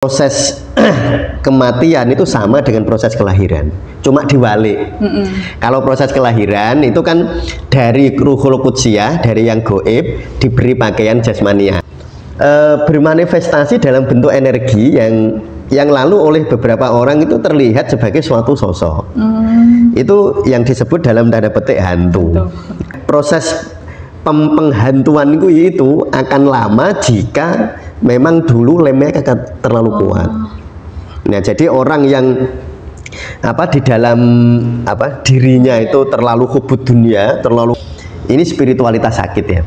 Proses kematian itu sama dengan proses kelahiran, cuma diwalik. Kalau proses kelahiran itu kan dari ruhul qudsiyah, dari yang goib diberi pakaian jasmaniah, bermanifestasi dalam bentuk energi yang lalu oleh beberapa orang itu terlihat sebagai suatu sosok. Itu yang disebut dalam tanda petik hantu. Proses penghantuan itu akan lama jika memang dulu lemnya terlalu kuat. Nah, jadi orang yang di dalam dirinya itu terlalu hubud dunia, ini spiritualitas sakit ya.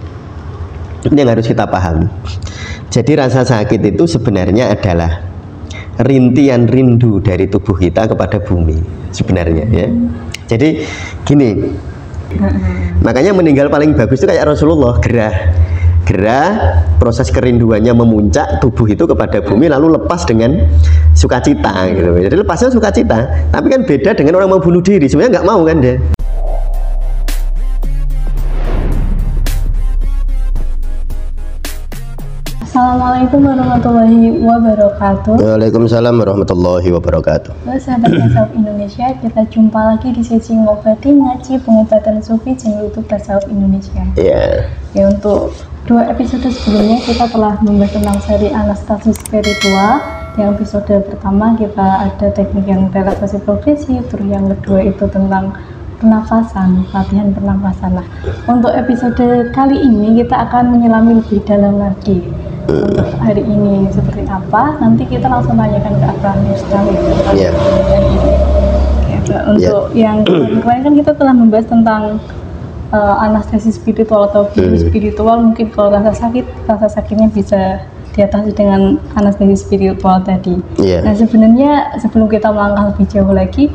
Ini yang harus kita pahami. Jadi rasa sakit itu sebenarnya adalah rintian rindu dari tubuh kita kepada bumi sebenarnya ya. Jadi gini, makanya meninggal paling bagus itu kayak Rasulullah, gerah proses kerinduannya memuncak tubuh itu kepada bumi lalu lepas dengan sukacita gitu. Jadi lepasnya sukacita, tapi kan beda dengan orang mau bunuh diri, sebenarnya nggak mau kan dia. Assalamualaikum warahmatullahi wabarakatuh. Waalaikumsalam warahmatullahi wabarakatuh. Sahabat Tasawuf Indonesia, kita jumpa lagi di sesi ngobati ngaji pengobatan sufi di YouTube Tasawuf Indonesia. Iya. Ya, untuk 2 episode sebelumnya kita telah membahas tentang seri anastasi spiritual. Yang episode pertama kita ada teknik yang relaksasi progresif, terus yang kedua itu tentang pernafasan, latihan pernafasan. Nah, untuk episode kali ini kita akan menyelami lebih dalam lagi. Untuk hari ini seperti apa? Nanti kita langsung tanyakan ke Abraham Yusrami. Iya. Untuk yang kemarin kan kita telah membahas tentang anestesi spiritual atau spiritual. Mungkin kalau rasa sakitnya bisa diatasi dengan anestesi spiritual tadi. Nah, sebenarnya sebelum kita melangkah lebih jauh lagi,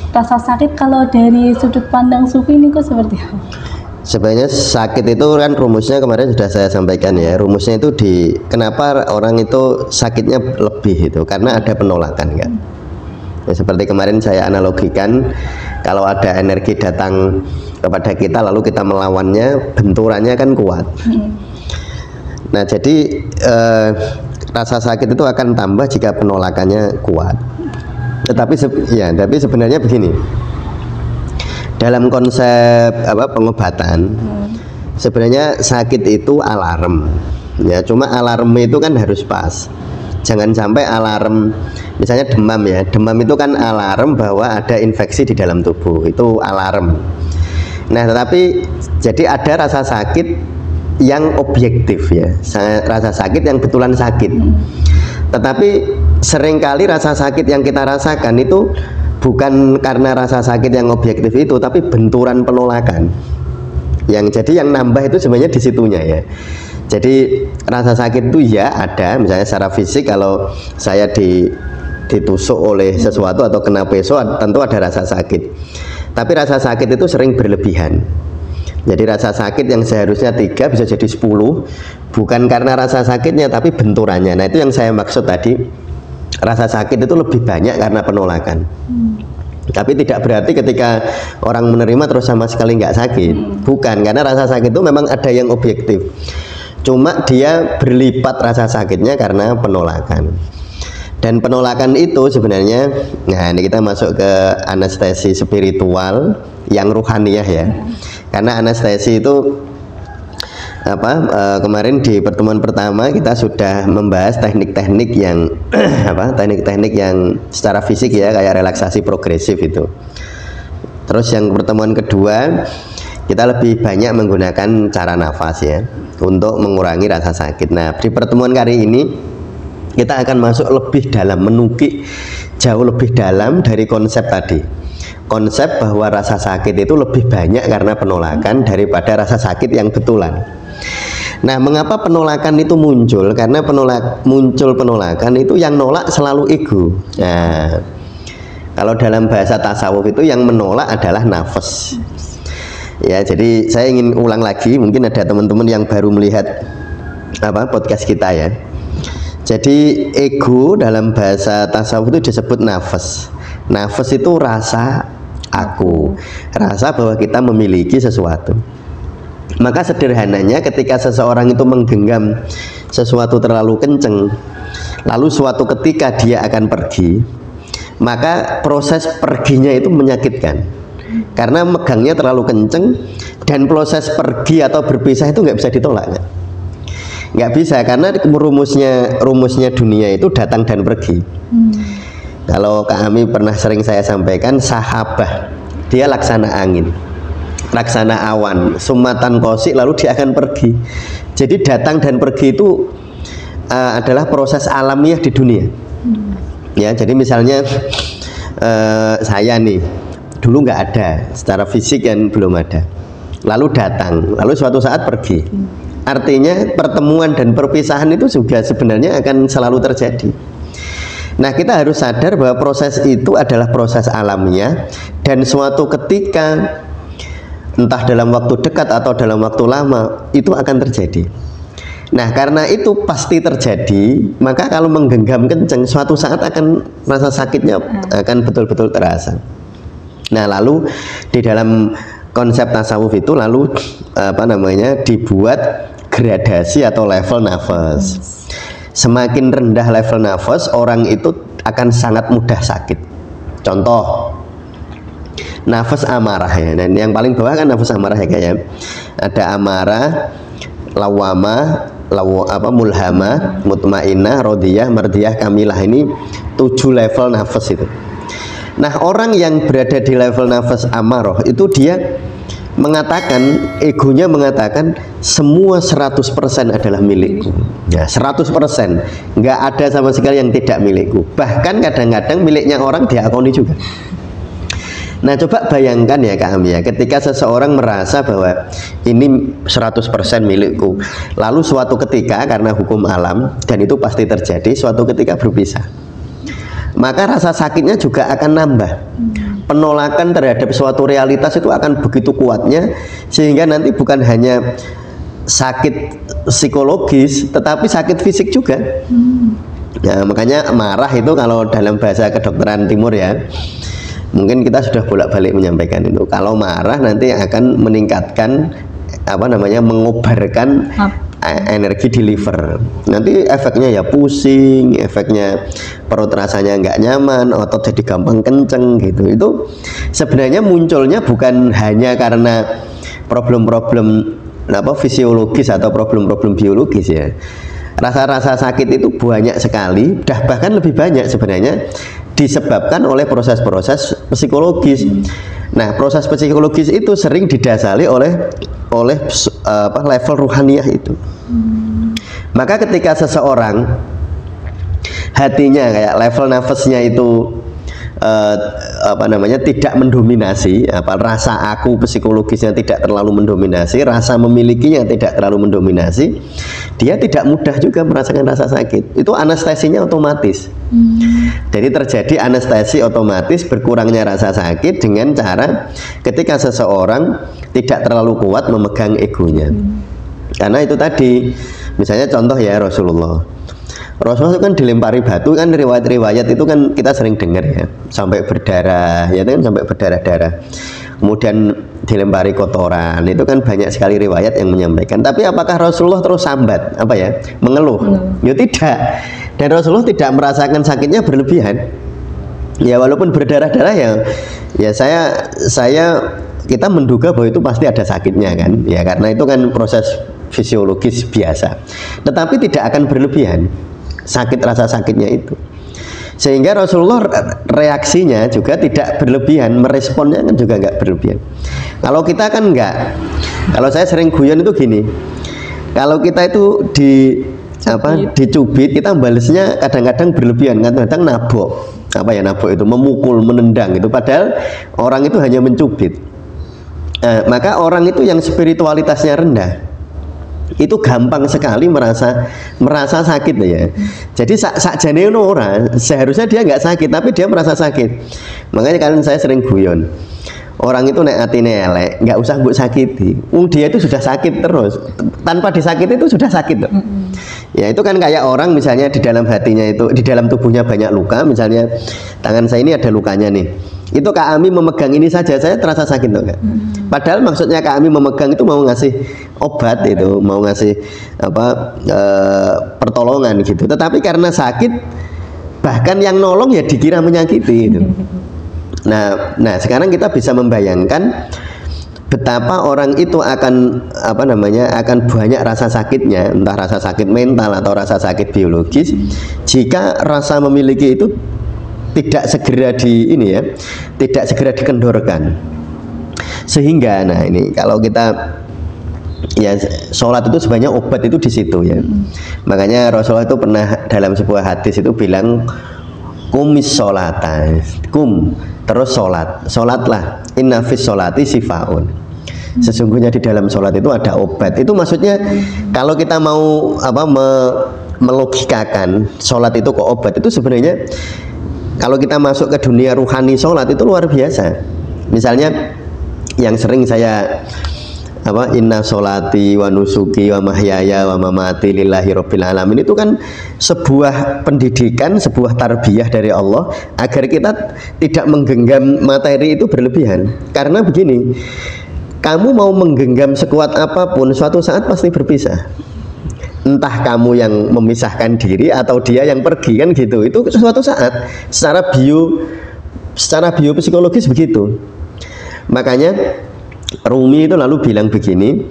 rasa sakit kalau dari sudut pandang sufi ini kok seperti apa? Sebenarnya sakit itu kan rumusnya kemarin sudah saya sampaikan ya. Rumusnya itu kenapa orang itu sakitnya lebih itu karena ada penolakan kan. Ya, seperti kemarin saya analogikan, kalau ada energi datang kepada kita lalu kita melawannya, benturannya kan kuat. Nah, jadi rasa sakit itu akan tambah jika penolakannya kuat. Tetapi sebenarnya begini. Dalam konsep pengobatan, sebenarnya sakit itu alarm. Ya, cuma alarm itu kan harus pas. Jangan sampai alarm, misalnya demam ya, demam itu kan alarm bahwa ada infeksi di dalam tubuh, itu alarm. Nah, tetapi jadi ada rasa sakit yang objektif ya, rasa sakit yang betulan sakit. Tetapi seringkali rasa sakit yang kita rasakan itu bukan karena rasa sakit yang objektif itu, tapi benturan penolakan. Yang nambah itu sebenarnya di situnya ya. Jadi rasa sakit itu ya ada, misalnya secara fisik kalau saya ditusuk oleh sesuatu atau kena peso, tentu ada rasa sakit. Tapi rasa sakit itu sering berlebihan. Jadi rasa sakit yang seharusnya 3 bisa jadi 10, bukan karena rasa sakitnya tapi benturannya. Nah, itu yang saya maksud tadi. Rasa sakit itu lebih banyak karena penolakan. Tapi tidak berarti ketika orang menerima terus sama sekali nggak sakit. Bukan, karena rasa sakit itu memang ada yang objektif. Cuma dia berlipat rasa sakitnya karena penolakan. Dan penolakan itu sebenarnya, nah ini kita masuk ke anestesi spiritual yang ruhaniyah ya. Karena anestesi itu kemarin di pertemuan pertama kita sudah membahas teknik-teknik yang teknik-teknik yang secara fisik ya, kayak relaksasi progresif itu. Terus yang pertemuan kedua kita lebih banyak menggunakan cara nafas ya untuk mengurangi rasa sakit. Nah, di pertemuan kali ini kita akan masuk lebih dalam, menukik jauh lebih dalam dari konsep tadi. Konsep bahwa rasa sakit itu lebih banyak karena penolakan daripada rasa sakit yang betulan. Nah, mengapa penolakan itu muncul? Karena muncul penolakan itu yang nolak selalu ego. Nah, kalau dalam bahasa tasawuf itu yang menolak adalah nafas. Ya, jadi saya ingin ulang lagi, mungkin ada teman-teman yang baru melihat podcast kita ya. Jadi ego dalam bahasa tasawuf itu disebut nafas. Nafas itu rasa aku, rasa bahwa kita memiliki sesuatu. Maka sederhananya ketika seseorang itu menggenggam sesuatu terlalu kenceng, lalu suatu ketika dia akan pergi, maka proses perginya itu menyakitkan karena megangnya terlalu kenceng, dan proses pergi atau berpisah itu nggak bisa ditolak, nggak bisa, karena rumusnya dunia itu datang dan pergi. Kalau Kak Ami pernah sering saya sampaikan, sahabah dia laksana angin, laksana awan, sumatan kosik, lalu dia akan pergi. Jadi datang dan pergi itu adalah proses alamiah di dunia. Ya, jadi misalnya saya nih dulu nggak ada, secara fisik kan belum ada, lalu datang, lalu suatu saat pergi. Artinya pertemuan dan perpisahan itu juga sebenarnya akan selalu terjadi. Nah, kita harus sadar bahwa proses itu adalah proses alamiah, dan suatu ketika, entah dalam waktu dekat atau dalam waktu lama, itu akan terjadi. Nah, karena itu pasti terjadi, maka kalau menggenggam kenceng, suatu saat akan rasa sakitnya akan betul-betul terasa. Nah, lalu di dalam konsep tasawuf itu lalu dibuat gradasi atau level nafas. Semakin rendah level nafas, orang itu akan sangat mudah sakit. Contoh, nafas amarah ya. Dan yang paling bawah kan nafas amarah ya kayaknya. Ada amarah, lawamah, mulhamah, mutmainnah, rodiyah, mardiyah, kamilah. Ini 7 level nafas itu. Nah, orang yang berada di level nafas amarah itu dia mengatakan, egonya mengatakan semua 100% adalah milikku. Ya, 100%, nggak ada sama sekali yang tidak milikku. Bahkan kadang-kadang miliknya orang diakoni juga. Nah, coba bayangkan ya Kak Ami ya, ketika seseorang merasa bahwa ini 100% milikku, lalu suatu ketika karena hukum alam, dan itu pasti terjadi, suatu ketika berpisah, maka rasa sakitnya juga akan nambah. Penolakan terhadap suatu realitas itu akan begitu kuatnya, sehingga nanti bukan hanya sakit psikologis, tetapi sakit fisik juga. Nah, makanya marah itu kalau dalam bahasa kedokteran timur ya, mungkin kita sudah bolak-balik menyampaikan itu, kalau marah nanti akan meningkatkan mengobarkan energi di liver. Nanti efeknya ya pusing, efeknya perut rasanya nggak nyaman, otot jadi gampang kenceng gitu. Itu sebenarnya munculnya bukan hanya karena problem-problem fisiologis atau problem-problem biologis ya. Rasa-rasa sakit itu banyak sekali, bahkan lebih banyak sebenarnya disebabkan oleh proses-proses psikologis. Nah, proses psikologis itu sering didasari oleh level ruhaniyah itu. Maka ketika seseorang hatinya kayak level nafasnya itu tidak mendominasi, rasa aku psikologisnya tidak terlalu mendominasi, rasa memilikinya tidak terlalu mendominasi, dia tidak mudah juga merasakan rasa sakit. Itu anestesinya otomatis. Jadi terjadi anestesi otomatis, berkurangnya rasa sakit dengan cara ketika seseorang tidak terlalu kuat memegang egonya. Karena itu tadi, misalnya contoh ya Rasulullah itu kan dilempari batu, kan riwayat-riwayat itu kan kita sering dengar ya, sampai berdarah, ya kan, sampai berdarah-darah. Kemudian dilempari kotoran, itu kan banyak sekali riwayat yang menyampaikan. Tapi apakah Rasulullah terus sambat, mengeluh? Ya tidak. Dan Rasulullah tidak merasakan sakitnya berlebihan. Ya walaupun berdarah-darah ya kita menduga bahwa itu pasti ada sakitnya kan, ya karena itu kan proses fisiologis biasa. Tetapi tidak akan berlebihan rasa sakitnya itu, sehingga Rasulullah reaksinya juga tidak berlebihan, meresponnya kan juga nggak berlebihan. Kalau kita kan nggak, kalau saya sering guyon itu gini, kalau kita itu dicubit, kita balesnya kadang-kadang berlebihan, kadang-kadang nabok, nabok itu memukul, menendang itu, padahal orang itu hanya mencubit. Maka orang itu yang spiritualitasnya rendah itu gampang sekali merasa sakit ya. Jadi sakjane orang seharusnya dia nggak sakit, tapi dia merasa sakit. Makanya kalian saya sering guyon, orang itu nek atine elek nggak usah mbok sakiti, dia itu sudah sakit terus, tanpa disakiti itu sudah sakit tuh. Ya itu kan kayak orang misalnya di dalam hatinya itu, di dalam tubuhnya banyak luka, misalnya tangan saya ini ada lukanya nih, Itu Kak Ami memegang ini saja saya terasa sakit tuh Kak. Padahal maksudnya Kak Ami memegang itu mau ngasih obat itu, mau ngasih apa pertolongan gitu. Tetapi karena sakit, bahkan yang nolong ya dikira menyakiti itu. Nah sekarang kita bisa membayangkan betapa orang itu akan apa namanya, akan banyak rasa sakitnya, entah rasa sakit mental atau rasa sakit biologis, jika rasa memiliki itu tidak segera tidak segera dikendorkan. Sehingga nah ini kalau kita ya sholat itu sebenarnya obat itu di situ ya. Makanya Rasulullah itu pernah dalam sebuah hadis itu bilang kumis sholatan, terus sholatlah, inna fis sholati sifaun. Sesungguhnya di dalam sholat itu ada obat. Itu maksudnya kalau kita mau melogikakan sholat itu kok obat, itu sebenarnya kalau kita masuk ke dunia ruhani sholat itu luar biasa. Misalnya yang sering saya inna sholati wa nusuki wa mahyaya wa mamati lillahi rabbil alamin, itu kan sebuah pendidikan, sebuah tarbiyah dari Allah agar kita tidak menggenggam materi itu berlebihan. Karena begini, kamu mau menggenggam sekuat apapun suatu saat pasti berpisah. Entah kamu yang memisahkan diri atau dia yang pergi, kan gitu. Itu suatu saat secara biopsikologis begitu. Makanya Rumi itu lalu bilang begini,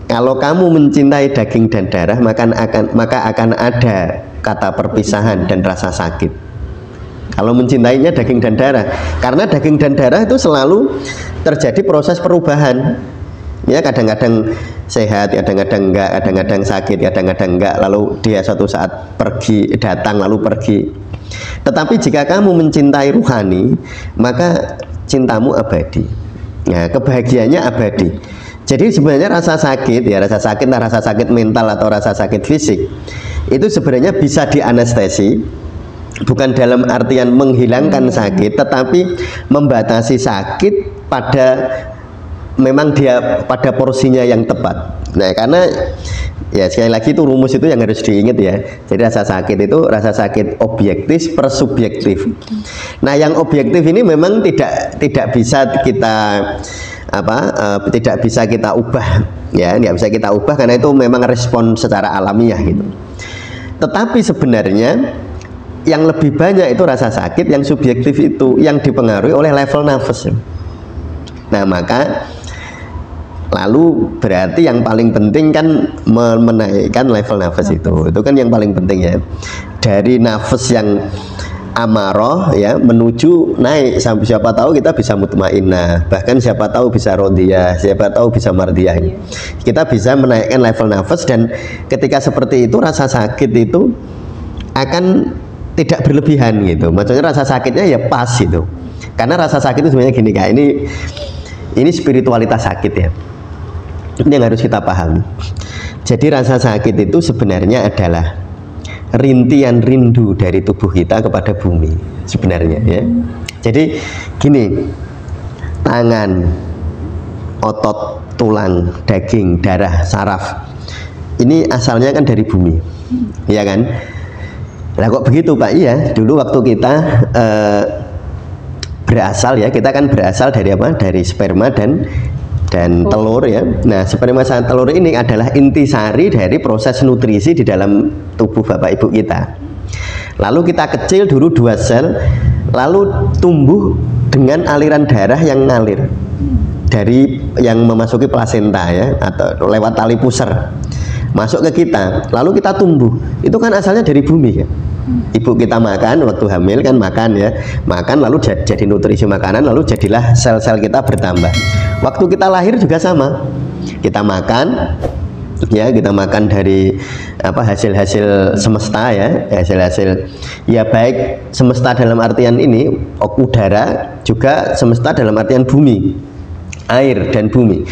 kalau kamu mencintai daging dan darah maka akan ada kata perpisahan dan rasa sakit. Kalau mencintainya daging dan darah, karena daging dan darah itu selalu terjadi proses perubahan. Ya kadang-kadang sehat, kadang-kadang enggak, kadang-kadang sakit, kadang-kadang enggak, lalu dia suatu saat datang lalu pergi. Tetapi jika kamu mencintai ruhani, maka cintamu abadi. Nah, kebahagiaannya abadi. Jadi sebenarnya rasa sakit, rasa sakit mental atau rasa sakit fisik, itu sebenarnya bisa dianestesi, bukan dalam artian menghilangkan sakit, tetapi membatasi sakit memang dia pada porsinya yang tepat. Nah, karena ya sekali lagi itu rumus itu yang harus diingat ya. Jadi rasa sakit itu rasa sakit objektif per subjektif. Nah, yang objektif ini memang tidak bisa kita tidak bisa kita ubah ya, nggak bisa kita ubah karena itu memang respon secara alamiah gitu. Tetapi sebenarnya yang lebih banyak itu rasa sakit yang subjektif itu yang dipengaruhi oleh level nafas. Nah, maka lalu berarti yang paling penting kan menaikkan level nafas itu kan yang paling penting ya, dari nafas yang amarah ya menuju naik sampai siapa tahu kita bisa mutmainnah, bahkan siapa tahu bisa rodiyah, siapa tahu bisa mardiyah. Kita bisa menaikkan level nafas, dan ketika seperti itu rasa sakit itu akan tidak berlebihan gitu. Maksudnya rasa sakitnya ya pas gitu. Karena rasa sakit itu sebenarnya gini Kak, ini spiritualitas sakit ya. Ini yang harus kita pahami. Jadi rasa sakit itu sebenarnya adalah rintian rindu dari tubuh kita kepada bumi sebenarnya ya. Jadi gini, tangan, otot, tulang, daging, darah, saraf, ini asalnya kan dari bumi, ya kan? Lah kok begitu Pak? Iya, dulu waktu kita berasal ya, kita kan berasal dari apa? Dari sperma dan telur ya. Nah, sperma dan telur ini adalah intisari dari proses nutrisi di dalam tubuh bapak ibu kita. Lalu kita kecil dulu 2 sel, lalu tumbuh dengan aliran darah yang ngalir dari yang memasuki plasenta ya, atau lewat tali pusar masuk ke kita, lalu kita tumbuh. Itu kan asalnya dari bumi ya. Ibu kita makan waktu hamil kan, makan ya, makan lalu jadi nutrisi makanan, lalu jadilah sel-sel kita bertambah. Waktu kita lahir juga sama, kita makan ya, kita makan dari hasil-hasil semesta ya, hasil-hasil ya, baik semesta dalam artian ini udara, juga semesta dalam artian bumi, air dan bumi.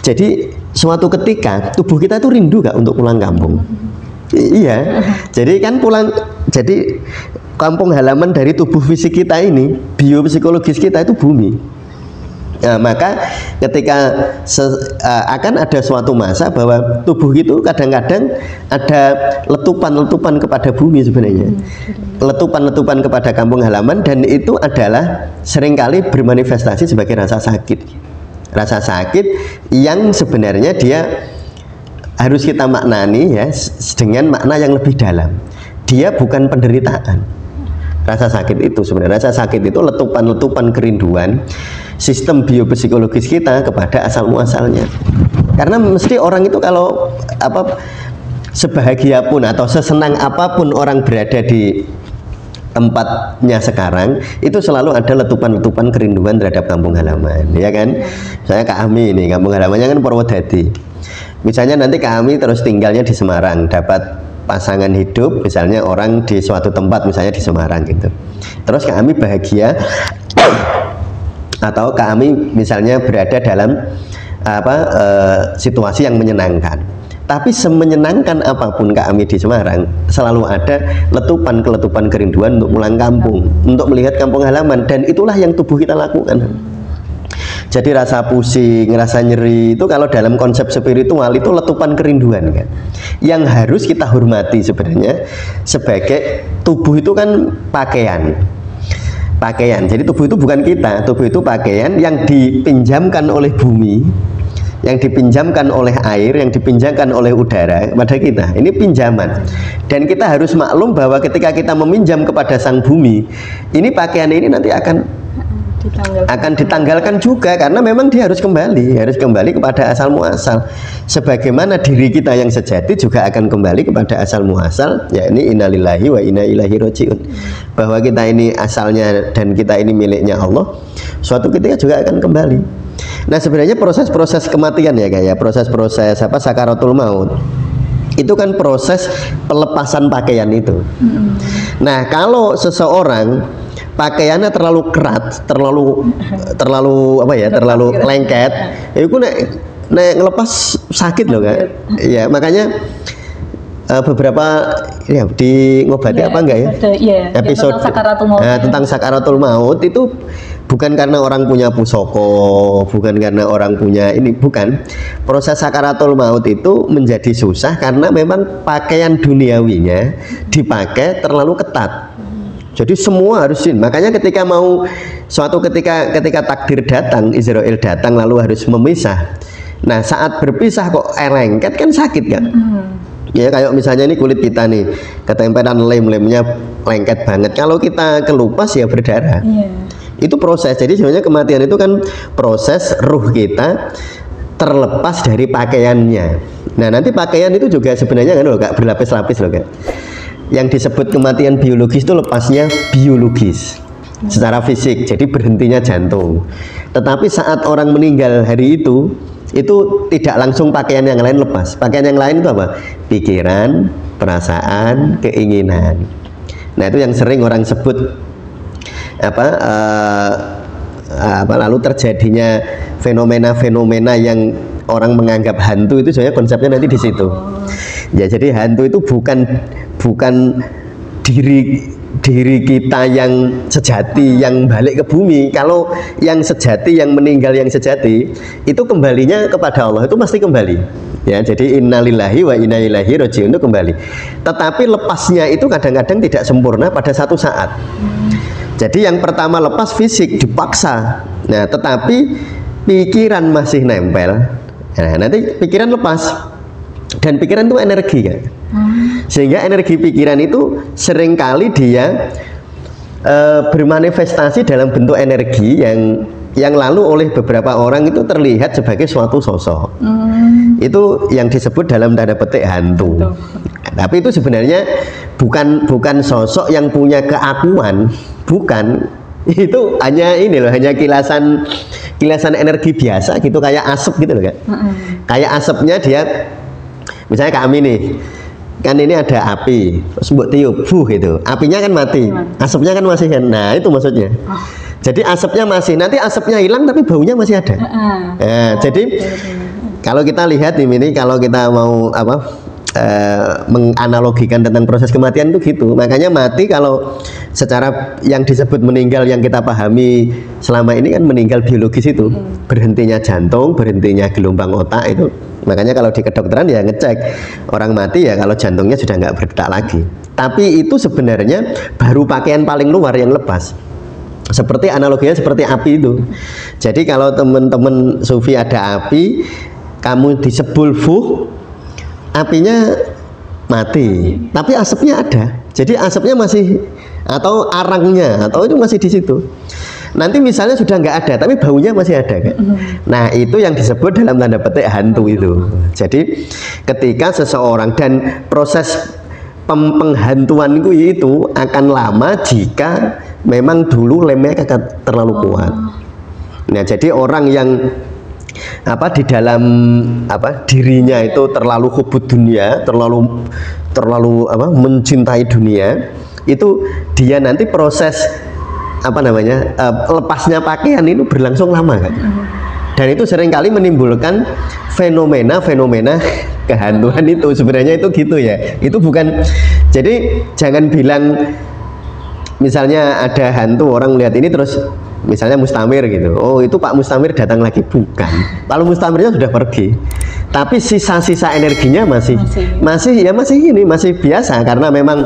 Jadi suatu ketika tubuh kita itu rindu gak untuk pulang kampung? Iya, jadi kan jadi kampung halaman dari tubuh fisik kita ini, biopsikologis kita itu bumi. Nah, maka ketika akan ada suatu masa bahwa tubuh itu kadang-kadang ada letupan-letupan kepada bumi sebenarnya, letupan-letupan kepada kampung halaman, dan itu adalah seringkali bermanifestasi sebagai rasa sakit yang sebenarnya dia harus kita maknani ya dengan makna yang lebih dalam. Dia bukan penderitaan. Rasa sakit itu sebenarnya, rasa sakit itu letupan-letupan kerinduan sistem biopsikologis kita kepada asal muasalnya. Karena mesti orang itu kalau sebahagia pun atau sesenang apapun orang berada di tempatnya sekarang, itu selalu ada letupan-letupan kerinduan terhadap kampung halaman, ya kan? Saya Kak Ami ini, kampung halamannya kan Purwodadi. Misalnya nanti Kak Ami terus tinggalnya di Semarang, dapat pasangan hidup misalnya orang di suatu tempat misalnya di Semarang gitu. Terus Kak Ami bahagia atau Kak Ami misalnya berada dalam situasi yang menyenangkan. Tapi semenyenangkan apapun Kak Ami di Semarang, selalu ada letupan-keletupan kerinduan untuk pulang kampung, untuk melihat kampung halaman, dan itulah yang tubuh kita lakukan. Jadi rasa pusing, rasa nyeri itu kalau dalam konsep spiritual itu letupan kerinduan kan, yang harus kita hormati sebenarnya. Sebagai tubuh itu kan pakaian. Jadi tubuh itu bukan kita, tubuh itu pakaian yang dipinjamkan oleh bumi, yang dipinjamkan oleh air, yang dipinjamkan oleh udara kepada kita. Ini pinjaman, dan kita harus maklum bahwa ketika kita meminjam kepada sang bumi, ini pakaian ini nanti akan ditanggalkan juga, karena memang dia harus kembali kepada asal muasal. Sebagaimana diri kita yang sejati juga akan kembali kepada asal muasal, yakni innalillahi wa inna ilaihi rajiun. Bahwa kita ini asalnya dan kita ini miliknya Allah, suatu ketika juga akan kembali. Nah, sebenarnya proses-proses kematian ya kayak proses-proses sakaratul maut itu kan proses pelepasan pakaian itu. Nah, kalau seseorang pakaiannya terlalu kerat, terlalu lengket, itu nek ngelepas sakit loh Kak. Ya, makanya beberapa ya di ngobati apa enggak ya? Episode tentang sakaratul maut itu bukan karena orang punya pusoko, bukan karena orang punya ini, bukan. Proses sakaratul maut itu menjadi susah karena memang pakaian duniawinya dipakai terlalu ketat. Jadi semua harus jin. Makanya ketika mau suatu ketika takdir datang, Israel datang lalu harus memisah. Nah, saat berpisah kok lengket kan sakit kan? Ya kayak misalnya ini kulit kita nih, ketempelan lem-lemnya lengket banget. Kalau kita kelupas ya berdarah. Itu proses. Jadi sebenarnya kematian itu kan proses ruh kita terlepas dari pakaiannya. Nah, nanti pakaian itu juga sebenarnya kan loh Kak, berlapis-lapis loh Kak. Yang disebut kematian biologis itu lepasnya biologis secara fisik, jadi berhentinya jantung. Tetapi saat orang meninggal hari itu tidak langsung pakaian yang lain lepas. Pakaian yang lain itu apa? Pikiran, perasaan, keinginan. Nah, itu yang sering orang sebut lalu terjadinya fenomena-fenomena yang orang menganggap hantu, itu sebenarnya konsepnya nanti di situ. Ya, jadi hantu itu bukan diri kita yang sejati yang balik ke bumi. Kalau yang sejati, yang meninggal yang sejati, itu kembalinya kepada Allah, itu pasti kembali. Ya, jadi innalillahi wa inna ilaihi rajiun itu kembali. Tetapi lepasnya itu kadang-kadang tidak sempurna pada satu saat. Jadi yang pertama lepas fisik dipaksa. Nah, tetapi pikiran masih nempel. Nah, nanti pikiran lepas. Dan pikiran itu energi kan. Sehingga energi pikiran itu seringkali dia bermanifestasi dalam bentuk energi yang lalu oleh beberapa orang itu terlihat sebagai suatu sosok. Itu yang disebut dalam tanda petik hantu. Tapi itu sebenarnya bukan sosok yang punya keakuan, bukan. Itu hanya ini loh, hanya kilasan energi biasa gitu, kayak asap gitu loh Kak. Kayak asapnya dia, misalnya kami nih, kan ini ada api, terus buat tiup, gitu, apinya kan mati, asapnya kan masih kan. Nah, itu maksudnya. Jadi asapnya masih, nanti asapnya hilang tapi baunya masih ada. Nah, jadi kalau kita lihat ini, kalau kita mau menganalogikan tentang proses kematian itu gitu. Makanya mati kalau secara yang disebut meninggal yang kita pahami selama ini kan meninggal biologis itu, berhentinya jantung, berhentinya gelombang otak itu. Makanya kalau di kedokteran ya ngecek orang mati ya kalau jantungnya sudah nggak berdetak lagi. Tapi itu sebenarnya baru pakaian paling luar yang lepas. Seperti analoginya seperti api itu. Jadi kalau teman-teman sufi ada api, kamu disebul fuh, apinya mati, tapi asapnya ada. Jadi asapnya masih, atau arangnya, atau itu masih di situ. Nanti misalnya sudah nggak ada, tapi baunya masih ada kan? Nah itu yang disebut dalam tanda petik hantu itu. Jadi ketika seseorang dan proses penghantuan itu akan lama jika memang dulu lemnya terlalu kuat. Nah jadi orang yang di dalam dirinya itu terlalu hubud dunia, terlalu mencintai dunia, itu dia nanti proses lepasnya pakaian itu berlangsung lama kan. Dan itu seringkali menimbulkan fenomena kehantuan itu. Sebenarnya itu gitu ya. Itu bukan, jadi jangan bilang misalnya ada hantu, orang melihat ini terus misalnya Mustamir gitu, oh itu Pak Mustamir datang lagi, bukan. Lalu Mustamirnya sudah pergi, tapi sisa-sisa energinya masih biasa, karena memang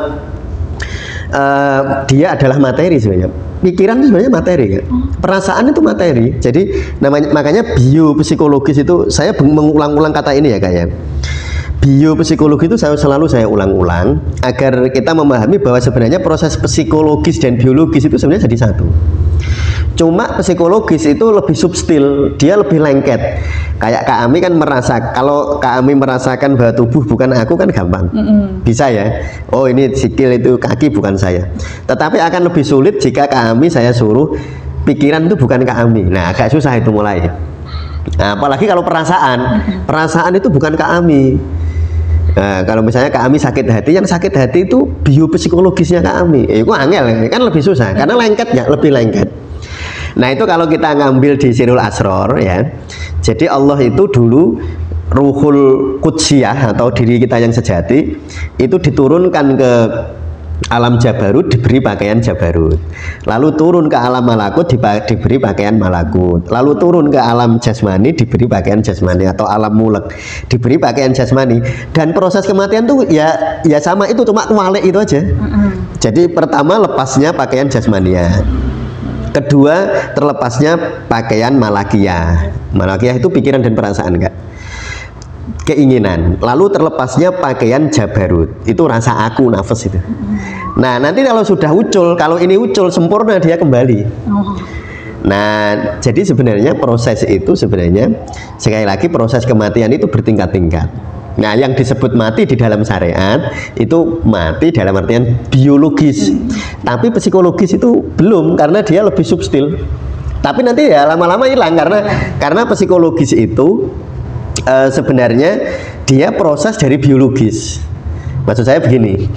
dia adalah materi sebenarnya. Pikiran itu sebenarnya materi kan? Perasaan itu materi. Jadi makanya biopsikologis itu, saya mengulang-ulang kata ini ya kayak biopsikologi itu selalu saya ulang-ulang agar kita memahami bahwa sebenarnya proses psikologis dan biologis itu sebenarnya jadi satu. Cuma psikologis itu lebih subtil, dia lebih lengket. Kayak Kak Ami kan kalau Kak Ami merasakan bahwa tubuh bukan aku kan gampang, bisa ya. Oh ini sikil itu kaki bukan saya. Tetapi akan lebih sulit jika Kak Ami saya suruh pikiran itu bukan Kak Ami. Nah agak susah itu mulai. Nah, apalagi kalau perasaan itu bukan Kak Ami. Nah, kalau misalnya Kak Ami sakit hati, yang sakit hati itu biopsikologisnya Kak Ami. Itu angel kan, lebih susah karena lengketnya lebih lengket. Nah itu kalau kita ngambil di Sirul Asror ya, jadi Allah itu dulu Ruhul Qudsiyah atau diri kita yang sejati itu diturunkan ke alam Jabarut, diberi pakaian Jabarut, lalu turun ke alam Malakut, diberi pakaian Malakut, lalu turun ke alam Jasmani, diberi pakaian Jasmani atau alam Mulek, diberi pakaian Jasmani. Dan proses kematian tuh ya sama itu, cuma kualik itu aja. Jadi pertama lepasnya pakaian Jasmania, kedua terlepasnya pakaian Malakiyah. Malakiyah itu pikiran dan perasaan Kak, keinginan. Lalu terlepasnya pakaian Jabarut, itu rasa aku, nafas itu. Nah nanti kalau sudah ucul, kalau ini ucul sempurna dia kembali. Nah jadi sebenarnya proses itu sebenarnya sekali lagi proses kematian itu bertingkat-tingkat. Nah yang disebut mati di dalam syariat itu mati dalam artian biologis, tapi psikologis itu belum, karena dia lebih subtil. Tapi nanti ya lama-lama hilang karena psikologis itu sebenarnya dia proses dari biologis. Maksud saya begini,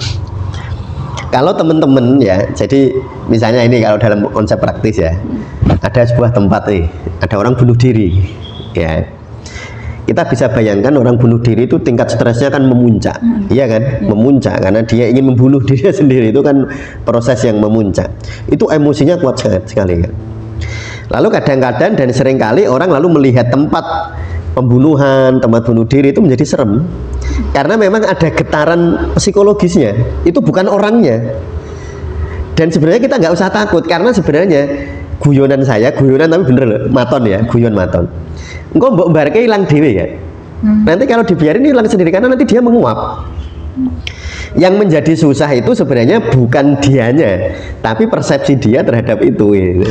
kalau teman-teman ya, jadi misalnya ini kalau dalam konsep praktis ya, ada sebuah tempat ada orang bunuh diri ya, kita bisa bayangkan orang bunuh diri itu tingkat stresnya kan memuncak, iya kan, memuncak karena dia ingin membunuh dirinya sendiri, itu kan proses yang memuncak, itu emosinya kuat sekali kan. Lalu kadang-kadang dan seringkali orang lalu melihat tempat pembunuhan, tempat bunuh diri itu menjadi serem karena memang ada getaran psikologisnya, itu bukan orangnya. Dan sebenarnya kita nggak usah takut, karena sebenarnya guyonan tapi bener loh, maton ya, guyon maton. Engkau mbok mbarke hilang dewe ya. Nanti kalau dibiarin hilang sendiri karena nanti dia menguap. Yang menjadi susah itu sebenarnya bukan dianya, tapi persepsi dia terhadap itu.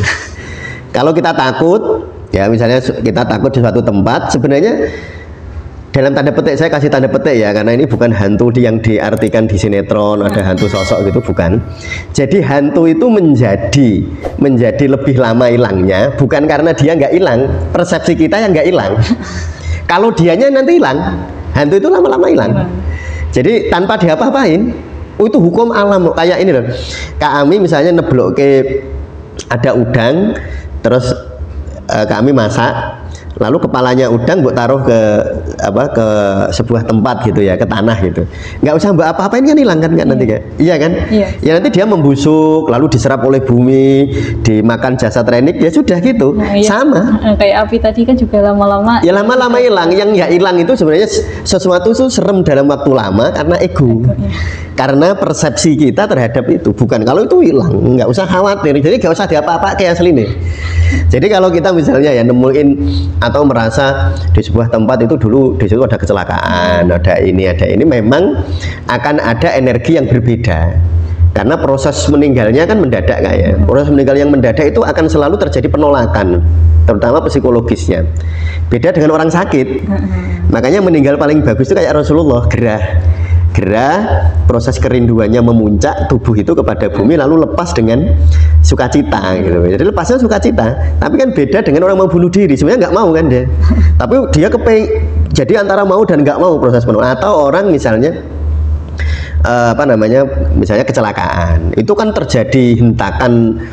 Kalau kita takut, ya misalnya kita takut di suatu tempat, sebenarnya dalam tanda petik, saya kasih tanda petik ya, karena ini bukan hantu yang diartikan di sinetron ada hantu sosok gitu, bukan. Jadi hantu itu menjadi lebih lama hilangnya bukan karena dia nggak hilang, persepsi kita yang nggak hilang. Kalau dianya nanti hilang, hantu itu lama-lama hilang. Jadi tanpa diapa-apain. Itu hukum alam kayak ini loh. Kak Ami misalnya neblok ke ada udang, terus Kak Ami masak, lalu kepalanya udang mbok taruh ke ke sebuah tempat gitu ya, ke tanah gitu, nggak usah mbak apa-apain kan hilang kan nanti kan, iya kan, ya nanti dia membusuk lalu diserap oleh bumi, dimakan jasad renik, ya sudah gitu. Sama kayak api tadi kan juga lama-lama ya, lama-lama hilang. Yang nggak hilang itu sebenarnya sesuatu itu serem dalam waktu lama karena ego, karena persepsi kita terhadap itu. Bukan kalau itu hilang nggak usah khawatir, jadi nggak usah diapa-apa kayak asli nih. Jadi kalau kita misalnya ya nemuin atau merasa di sebuah tempat itu dulu di situ ada kecelakaan, ada ini, memang akan ada energi yang berbeda. Karena proses meninggalnya kan mendadak kayak. Proses meninggal yang mendadak itu akan selalu terjadi penolakan, terutama psikologisnya. Beda dengan orang sakit. Makanya meninggal paling bagus itu kayak Rasulullah, gerah, proses kerinduannya memuncak tubuh itu kepada bumi lalu lepas dengan sukacita gitu. Jadi lepasnya sukacita. Tapi kan beda dengan orang mau bunuh diri, sebenarnya nggak mau kan dia. Tapi dia jadi antara mau dan nggak mau proses penuh. Atau orang misalnya misalnya kecelakaan, itu kan terjadi hentakan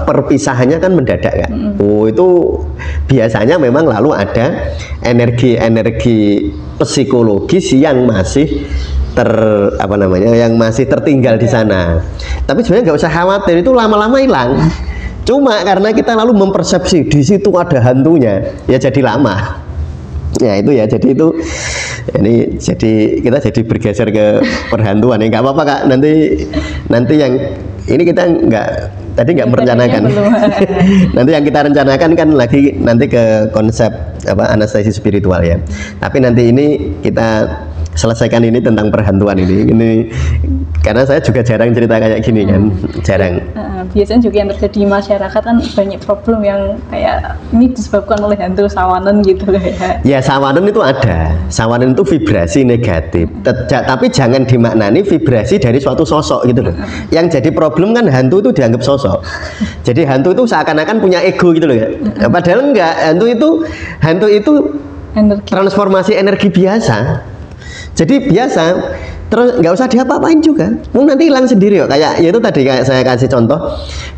perpisahannya kan mendadak kan. Itu biasanya memang lalu ada energi psikologis yang masih yang masih tertinggal di sana. Tapi sebenarnya nggak usah khawatir, itu lama-lama hilang. Cuma karena kita lalu mempersepsi di situ ada hantunya, ya jadi lama. Ya itu ya, jadi itu ini kita jadi bergeser ke perhantuan. Ya nggak apa-apa Kak, nanti yang ini kita tadi nggak merencanakan. Nanti yang kita rencanakan kan lagi nanti ke konsep anestesi spiritual ya. Tapi nanti ini kita selesaikan ini tentang perhantuan ini karena saya juga jarang cerita kayak gini kan, jarang. Biasanya juga yang terjadi di masyarakat kan banyak problem yang kayak ini disebabkan oleh hantu sawanan gitu ya. Ya sawanan itu ada, sawanan itu vibrasi negatif, tapi jangan dimaknani vibrasi dari suatu sosok gitu loh. Yang jadi problem kan hantu itu dianggap sosok. Jadi hantu itu seakan-akan punya ego gitu loh ya. Padahal enggak, hantu itu transformasi energi biasa. Jadi biasa, terus nggak usah diapa-apain juga, nanti hilang sendiri kok. Kayak ya itu tadi kayak saya kasih contoh.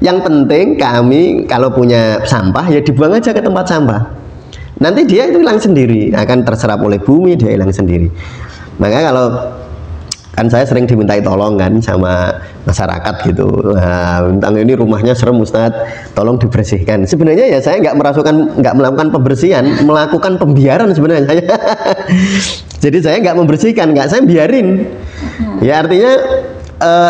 Yang penting kami kalau punya sampah ya dibuang aja ke tempat sampah. Nanti dia itu hilang sendiri, akan terserap oleh bumi, dia hilang sendiri. Makanya kalau kan saya sering dimintai tolong kan sama masyarakat gitu, nah, tentang ini rumahnya serem Ustadz, tolong dibersihkan. Sebenarnya ya saya nggak melakukan pembersihan, melakukan pembiaran sebenarnya saya. Jadi saya nggak membersihkan, saya biarin. Ya artinya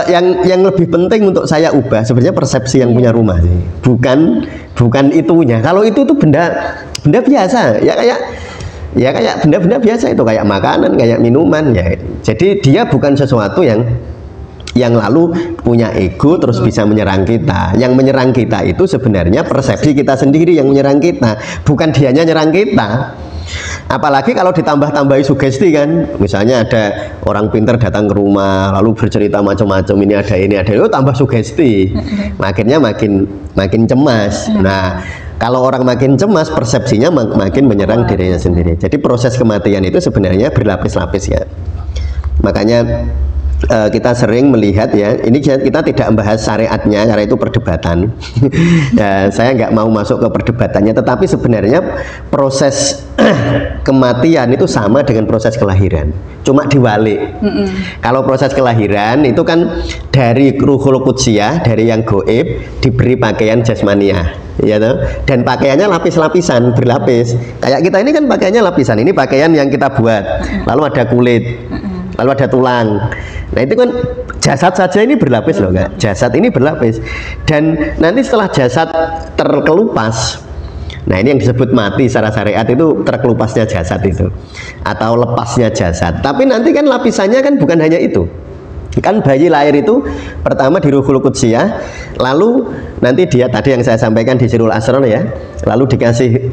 yang lebih penting untuk saya ubah sebenarnya persepsi yang punya rumah sih, bukan itunya. Kalau itu tuh benda biasa, ya kayak benda-benda biasa itu, kayak makanan, kayak minuman ya. Jadi dia bukan sesuatu yang lalu punya ego terus bisa menyerang kita. Yang menyerang kita itu sebenarnya persepsi kita sendiri yang menyerang kita, bukan dianya nyerang kita. Apalagi kalau ditambah-tambahi sugesti kan, misalnya ada orang pintar datang ke rumah lalu bercerita macam-macam, ini ada itu tambah sugesti, akhirnya makin cemas. Nah kalau orang makin cemas, persepsinya makin menyerang dirinya sendiri. Jadi proses kematian itu sebenarnya berlapis-lapis ya. Makanya kita sering melihat ya, ini kita tidak membahas syariatnya karena itu perdebatan. Ya, saya nggak mau masuk ke perdebatannya, tetapi sebenarnya proses kematian itu sama dengan proses kelahiran, cuma diwalik. Kalau proses kelahiran itu kan dari ruhul qudsiyah, dari yang goib diberi pakaian jasmaniah, ya toh? Dan pakaiannya lapis-lapisan, berlapis. Kayak kita ini kan pakaiannya lapisan, ini pakaian yang kita buat, lalu ada kulit, lalu ada tulang. Nah itu kan jasad saja ini berlapis loh Kak, jasad ini berlapis. Dan nanti setelah jasad terkelupas, nah ini yang disebut mati secara syariat, itu terkelupasnya jasad itu, atau lepasnya jasad. Tapi nanti kan lapisannya kan bukan hanya itu. Kan bayi lahir itu pertama di ruhul qudsiyah, lalu nanti dia tadi yang saya sampaikan di Sirul Asrar ya, lalu dikasih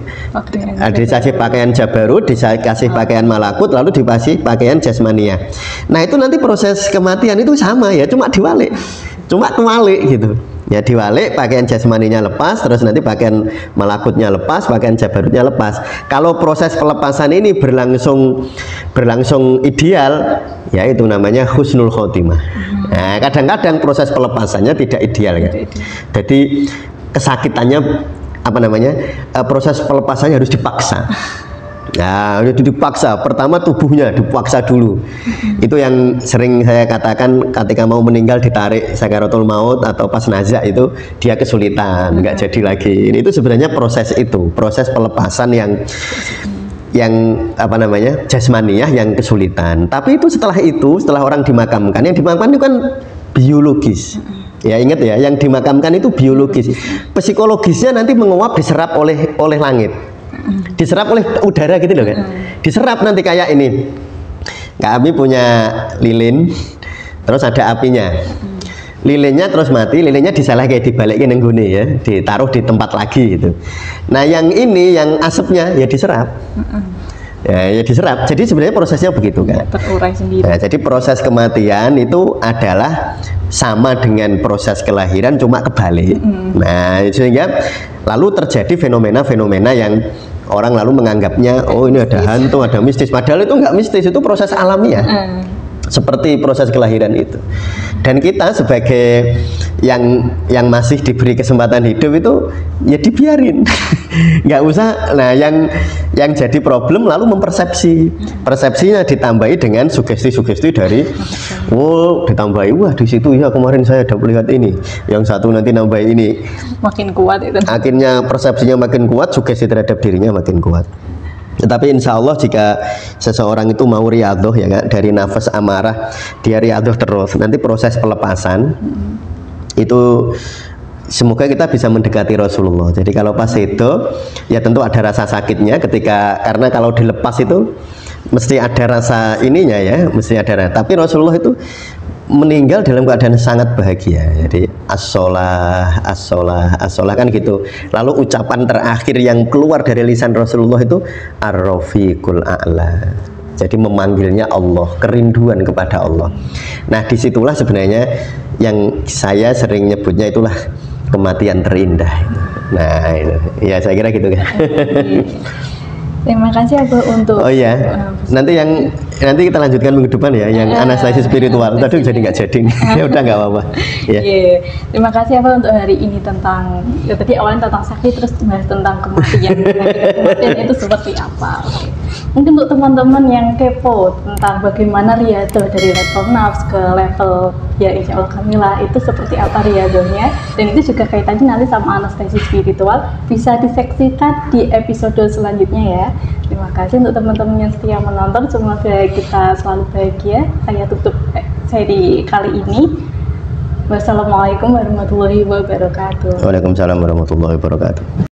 pakaian jabarut, dikasih pakaian malakut, lalu dikasih pakaian jasmania. Nah itu nanti proses kematian itu sama ya, cuma kewalik gitu ya, diwalik, pakaian jasmaninya lepas, terus nanti pakaian malakutnya lepas, pakaian jabarutnya lepas. Kalau proses pelepasan ini berlangsung ideal, ya itu namanya husnul khotimah. Nah kadang-kadang proses pelepasannya tidak ideal kan. Jadi kesakitannya apa namanya proses pelepasannya harus dipaksa. Nah, udah dipaksa. Pertama tubuhnya dipaksa dulu. Itu yang sering saya katakan ketika mau meninggal ditarik sakaratul maut atau pas nazak itu dia kesulitan, nggak jadi lagi. Itu sebenarnya proses itu, proses pelepasan yang apa namanya jasmaniyah yang kesulitan. Tapi itu setelah orang dimakamkan, yang dimakamkan itu kan biologis. Ya ingat ya, yang dimakamkan itu biologis. Psikologisnya nanti menguap diserap oleh langit. Diserap oleh udara gitu loh kan. Diserap nanti kayak ini. Kami punya lilin, terus ada apinya. Lilinnya terus mati, lilinnya disalah kayak dibalikin nenggone ya, ditaruh di tempat lagi gitu. Nah yang ini yang asapnya ya diserap. Ya diserap. Jadi sebenarnya prosesnya begitu kan. Terurai sendiri. Nah, jadi proses kematian itu adalah sama dengan proses kelahiran cuma kebalik. Nah, sehingga lalu terjadi fenomena-fenomena yang orang lalu menganggapnya oh ini ada hantu, ada mistis. Padahal itu nggak mistis, itu proses alamiah. Seperti proses kelahiran itu. Dan kita sebagai yang masih diberi kesempatan hidup itu ya dibiarin. Nggak usah. Nah, yang jadi problem lalu mempersepsi. Persepsinya ditambahi dengan sugesti-sugesti dari ditambahi, wah di situ ya kemarin saya ada melihat ini. Yang satu nanti nambah ini. Makin kuat itu. Akhirnya persepsinya makin kuat, sugesti terhadap dirinya makin kuat. Tetapi insya Allah jika seseorang itu mau riyadhah ya kan, dari nafas amarah dia riyadhah terus, nanti proses pelepasan itu semoga kita bisa mendekati Rasulullah. Jadi kalau pas itu ya tentu ada rasa sakitnya karena kalau dilepas itu mesti ada rasa ininya ya, mesti ada. Tapi Rasulullah itu meninggal dalam keadaan sangat bahagia. Jadi as-sholah kan gitu. Lalu ucapan terakhir yang keluar dari lisan Rasulullah itu ar-rafiqul a'la. Jadi memanggilnya Allah, kerinduan kepada Allah. Nah disitulah sebenarnya yang saya sering nyebutnya itulah kematian terindah. Nah itu ya saya kira gitu kan. Terima kasih Abah untuk nanti kita lanjutkan minggu depan ya yang anestesi spiritual. Tadi jadi nggak jadi. Ya udah nggak apa-apa. Terima kasih Abah untuk hari ini tentang tadi awalnya tentang sakit terus bahas tentang kematian. Kematian itu seperti apa? Mungkin untuk teman-teman yang kepo tentang bagaimana riyadhah dari level nafs ke level ya insya Allah Kamilah itu seperti apa riyadhahnya, dan itu juga kaitannya nanti sama anestesi spiritual, bisa diseksikan di episode selanjutnya ya. Terima kasih untuk teman-teman yang setia menonton, semoga kita selalu bahagia. Saya tutup seri kali ini. Wassalamualaikum warahmatullahi wabarakatuh. Waalaikumsalam warahmatullahi wabarakatuh.